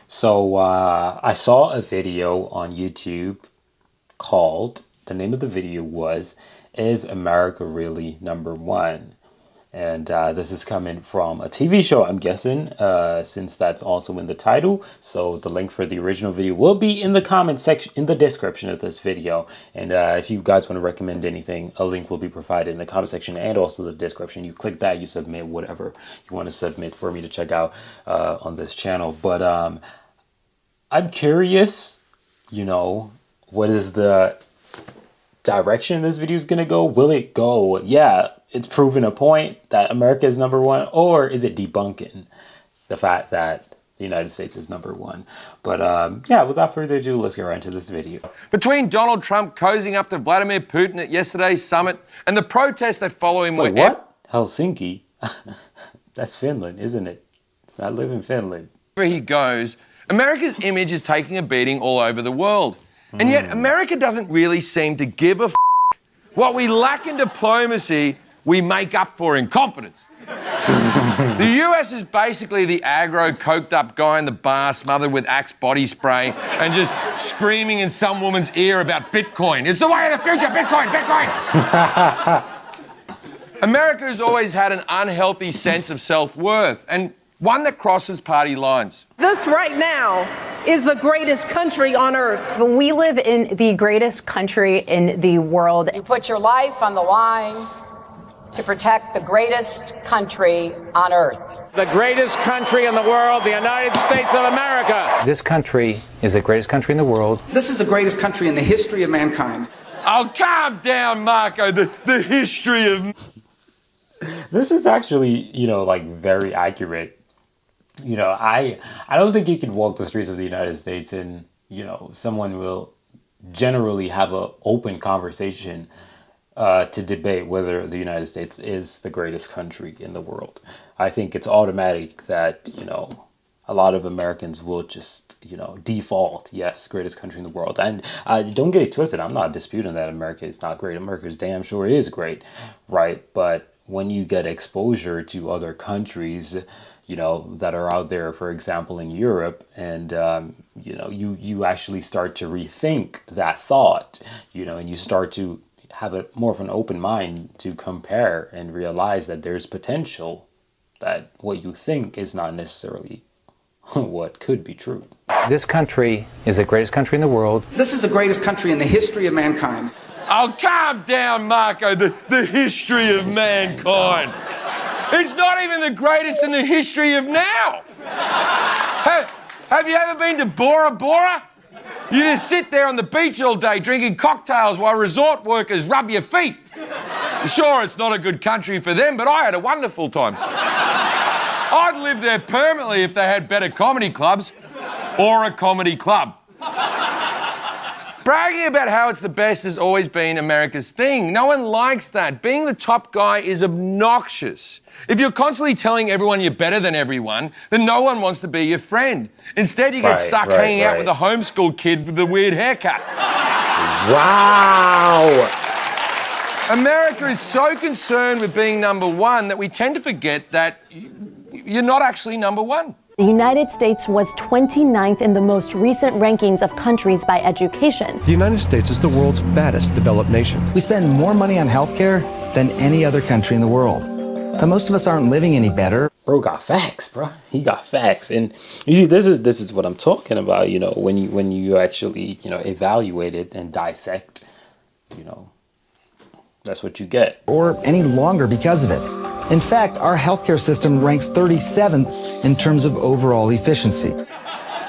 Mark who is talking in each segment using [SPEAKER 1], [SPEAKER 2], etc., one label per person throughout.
[SPEAKER 1] So I saw a video on YouTube called, the name of the video was, Is America Really Number One? And this is coming from a TV show, I'm guessing, since that's also in the title. So the link for the original video will be in the comment section, in the description of this video. And if you guys want to recommend anything, a link will be provided in the comment section and also the description. You click that, you submit whatever you want to submit for me to check out on this channel. But I'm curious, you know, what is the direction this video is going to go? Will it go, yeah, it's proving a point that America is number one, or is it debunking the fact that the United States is number one? But yeah, without further ado, let's get right into this video.
[SPEAKER 2] Between Donald Trump cozying up to Vladimir Putin at yesterday's summit and the protests that follow him...
[SPEAKER 1] Wait, what? Helsinki? That's Finland, isn't it? I live in Finland.
[SPEAKER 2] Wherever he goes, America's image is taking a beating all over the world. And yet America doesn't really seem to give a f***. What we lack in diplomacy, we make up for in confidence. The US is basically the aggro, coked-up guy in the bar smothered with Axe body spray and just screaming in some woman's ear about Bitcoin. It's the way of the future, Bitcoin, Bitcoin! America has always had an unhealthy sense of self-worth, and one that crosses party lines.
[SPEAKER 3] This right now is the greatest country on earth.
[SPEAKER 4] We live in the greatest country in the world.
[SPEAKER 5] You put your life on the line to protect the greatest country on earth.
[SPEAKER 6] The greatest country in the world, the United States of America.
[SPEAKER 7] This country is the greatest country in the world.
[SPEAKER 8] This is the greatest country in the history of mankind.
[SPEAKER 2] Oh, calm down, Marco, the history of...
[SPEAKER 1] This is actually, you know, like very accurate. You know, I don't think you can walk the streets of the United States and, you know, someone will generally have an open conversation to debate whether the United States is the greatest country in the world. I think it's automatic that, you know, a lot of Americans will just, you know, default, yes, greatest country in the world. And don't get it twisted. I'm not disputing that America is not great. America's damn sure is great, right? But when you get exposure to other countries, you know, that are out there, for example, in Europe, and, you know, you actually start to rethink that thought, you know, and you start to have a more of an open mind to compare and realize that there's potential, that what you think is not necessarily what could be true.
[SPEAKER 7] This country is the greatest country in the world.
[SPEAKER 8] This is the greatest country in the history of mankind.
[SPEAKER 2] Oh, calm down, Marco, the history of mankind. It's not even the greatest in the history of now. Have you ever been to Bora Bora? You just sit there on the beach all day drinking cocktails while resort workers rub your feet. Sure, it's not a good country for them, but I had a wonderful time. I'd live there permanently if they had better comedy clubs or a comedy club. Bragging about how it's the best has always been America's thing. No one likes that. Being the top guy is obnoxious. If you're constantly telling everyone you're better than everyone, then no one wants to be your friend. Instead, you get stuck hanging out with a homeschool kid with a weird haircut.
[SPEAKER 1] Wow!
[SPEAKER 2] America is so concerned with being number one that we tend to forget that you're not actually number one.
[SPEAKER 4] The United States was 29th in the most recent rankings of countries by education.
[SPEAKER 9] The United States is the world's baddest developed nation.
[SPEAKER 10] We spend more money on healthcare than any other country in the world. But most of us aren't living any better.
[SPEAKER 1] Bro got facts, bro. He got facts. And usually this is what I'm talking about, you know, when you actually, you know, evaluate it and dissect, you know, that's what you get.
[SPEAKER 10] Or any longer because of it. In fact, our healthcare system ranks 37th in terms of overall efficiency.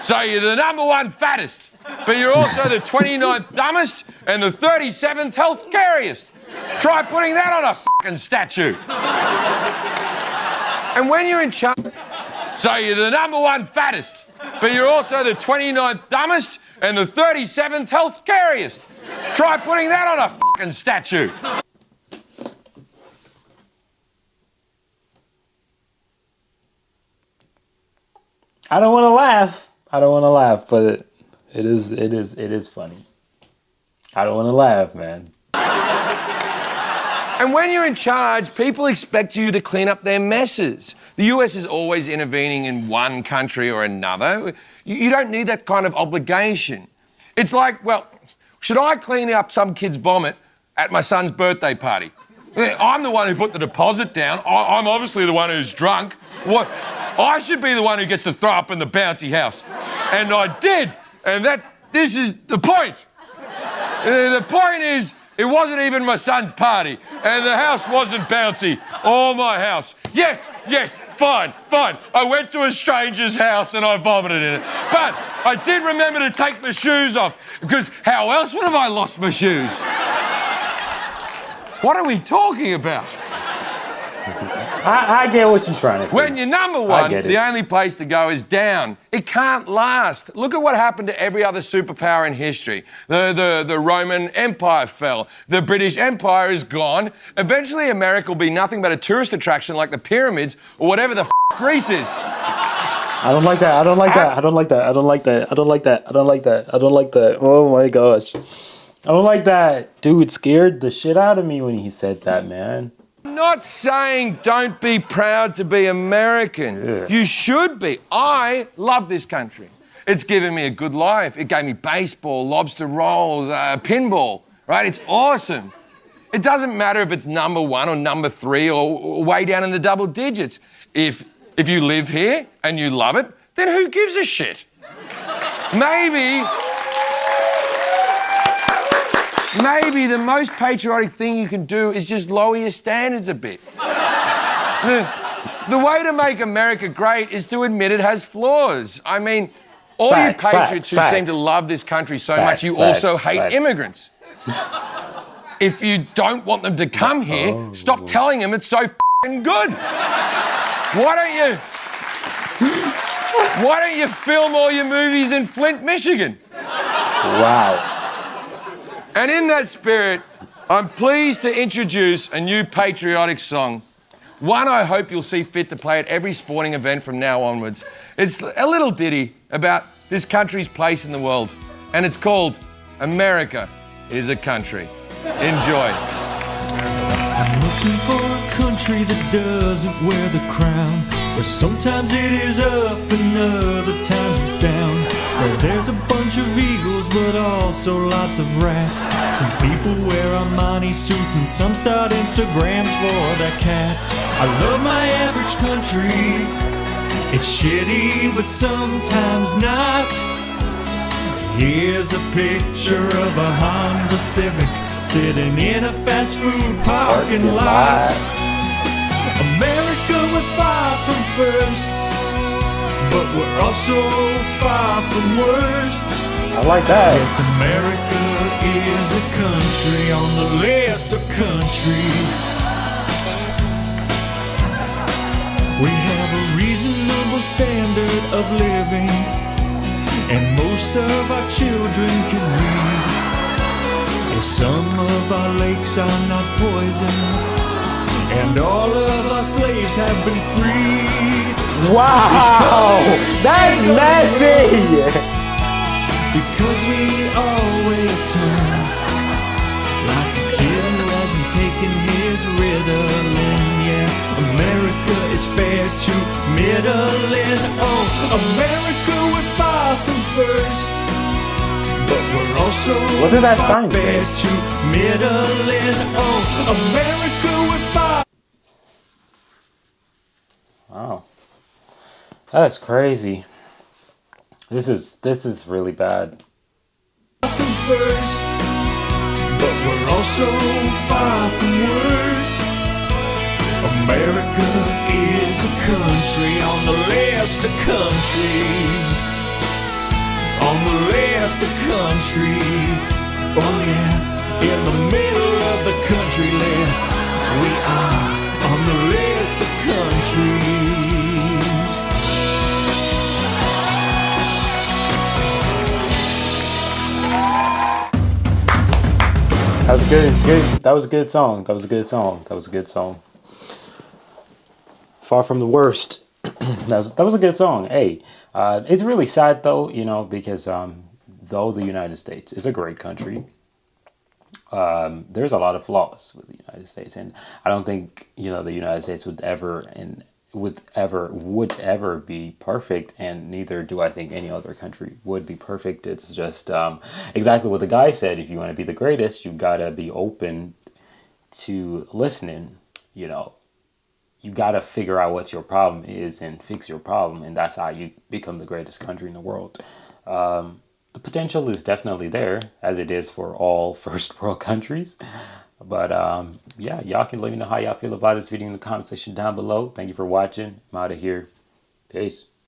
[SPEAKER 2] So you're the number one fattest, but you're also the 29th dumbest and the 37th health cariest. Try putting that on a fucking statue. And when you're in charge... So you're the number one fattest, but you're also the 29th dumbest and the 37th health cariest. Try putting that on a fucking statue.
[SPEAKER 1] I don't want to laugh. I don't want to laugh, but it is funny. I don't want to laugh, man.
[SPEAKER 2] And when you're in charge, people expect you to clean up their messes. The US is always intervening in one country or another. You don't need that kind of obligation. It's like, well, should I clean up some kid's vomit at my son's birthday party? I'm the one who put the deposit down. I'm obviously the one who's drunk. What? I should be the one who gets to throw up in the bouncy house. And I did. And this is the point. The point is, it wasn't even my son's party, and the house wasn't bouncy, or my house. Yes, fine. I went to a stranger's house and I vomited in it. But I did remember to take my shoes off, because how else would have I lost my shoes? What are we talking about?
[SPEAKER 1] I get what you're trying to say.
[SPEAKER 2] When you're number one, the only place to go is down. It can't last. Look at what happened to every other superpower in history. The Roman Empire fell. The British Empire is gone. Eventually, America will be nothing but a tourist attraction like the pyramids or whatever the Greece is.
[SPEAKER 1] I don't like that. I don't like that. I don't like that. I don't like that. I don't like that. I don't like that. I don't like that. Oh my gosh. I don't like that. Dude, scared the shit out of me when he said that, man.
[SPEAKER 2] I'm not saying don't be proud to be American.
[SPEAKER 1] Yeah.
[SPEAKER 2] You should be. I love this country. It's given me a good life. It gave me baseball, lobster rolls, pinball, right? It's awesome. It doesn't matter if it's number one or number three or way down in the double digits. If you live here and you love it, then who gives a shit? Maybe the most patriotic thing you can do is just lower your standards a bit. The way to make America great is to admit it has flaws. I mean, all you patriots who seem to love this country so much, you also hate immigrants. If you don't want them to come here, stop telling them it's so f***ing good. Why don't you film all your movies in Flint, Michigan?
[SPEAKER 1] Wow.
[SPEAKER 2] And in that spirit, I'm pleased to introduce a new patriotic song. One I hope you'll see fit to play at every sporting event from now onwards. It's a little ditty about this country's place in the world, and it's called America is a Country. Enjoy.
[SPEAKER 11] I'm looking for a country that doesn't wear the crown, where sometimes it is up and other times it's down, where there's a bunch of eagles but also lots of rats. Some people wear Armani suits and some start Instagrams for their cats. I love my average country. It's shitty but sometimes not. Here's a picture of a Honda Civic sitting in a fast food parking lot. America, we're far from first, but we're also far from worst.
[SPEAKER 1] I like that.
[SPEAKER 11] Yes, America is a country on the list of countries. We have a reasonable standard of living, and most of our children can read. Some of our lakes are not poisoned, and all of our slaves have been freed.
[SPEAKER 1] Wow, that's messy.
[SPEAKER 11] Because we always turn like a kid who hasn't taken his Ritalin. Yeah, America is fair to middling. Oh, America, we're far from first, but we're also
[SPEAKER 1] what did that sign say?
[SPEAKER 11] To middling. Oh, America, we're far.
[SPEAKER 1] Wow, that's crazy. This is really bad.
[SPEAKER 11] From first, but we're also far from worse. America is a country on the list of countries. On the list of countries. Oh yeah, in the middle of the country list. We are on the list of countries.
[SPEAKER 1] That was good. That was a good song. That was a good song. That was a good song. Far from the worst. that was a good song. Hey, it's really sad though, you know, because though the United States is a great country, there's a lot of flaws with the United States, and I don't think, you know, the United States would ever be perfect, and neither do I think any other country would be perfect. It's just exactly what the guy said. If you want to be the greatest, you gotta be open to listening. You know, you gotta figure out what your problem is and fix your problem, and that's how you become the greatest country in the world. The potential is definitely there, as it is for all first world countries. But yeah, y'all can let me know how y'all feel about this video in the comment section down below. Thank you for watching. I'm out of here. Peace.